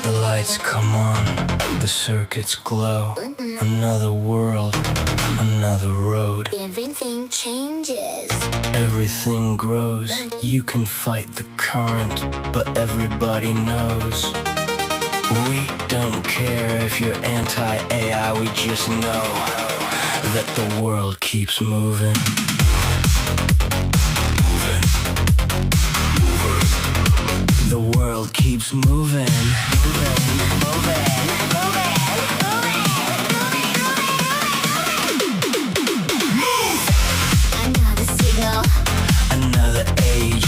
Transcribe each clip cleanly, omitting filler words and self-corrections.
The lights come on, the circuits glow. Another world, another road. Everything changes. Everything grows. You can fight the current, but everybody knows. We don't care if you're anti-AI, we just know that the world keeps moving. The world keeps moving. Another signal, Another age,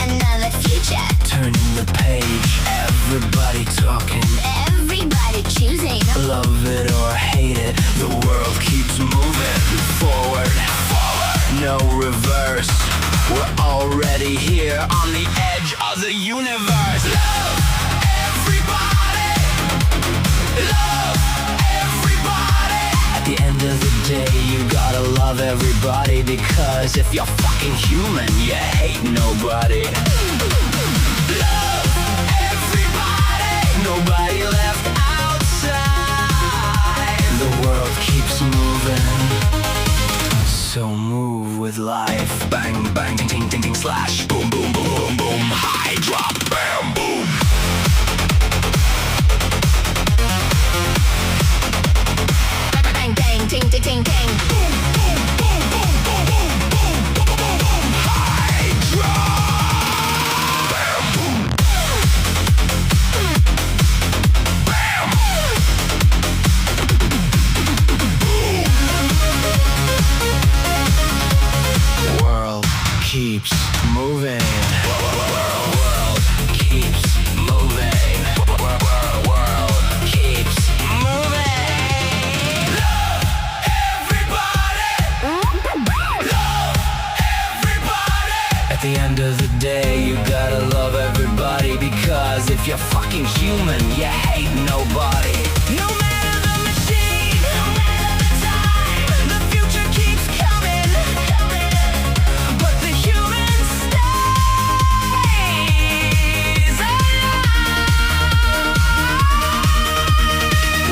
another future. turning the page. Everybody talking, Everybody choosing. love it or hate it. The world keeps moving forward, no reverse. We're already here on the edge of the universe. Love everybody. Love everybody. At the end of the day, you gotta love everybody, because if you're fucking human, you hate nobody. Love everybody. Nobody left outside. The world keeps moving. So move with life. Bang, bang, ting, ting, ting, ting, slash. Boom, boom, boom, boom, boom. High drop, bam, boom. Bang, bang, ting, ting, ting, ting. Boom, boom, boom, boom, boom, boom, boom, boom, boom, boom. High drop, bam, boom. Bam. World keeps moving. World keeps moving. World keeps moving. Love everybody. Love everybody. At the end of the day, you gotta love everybody, because if you're fucking human, you hate nobody. No matter the machine, no matter the time, the future keeps coming. But the human stays alive.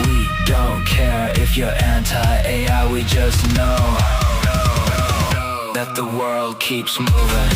We don't care if you're anti-AI, we just know that the world keeps moving.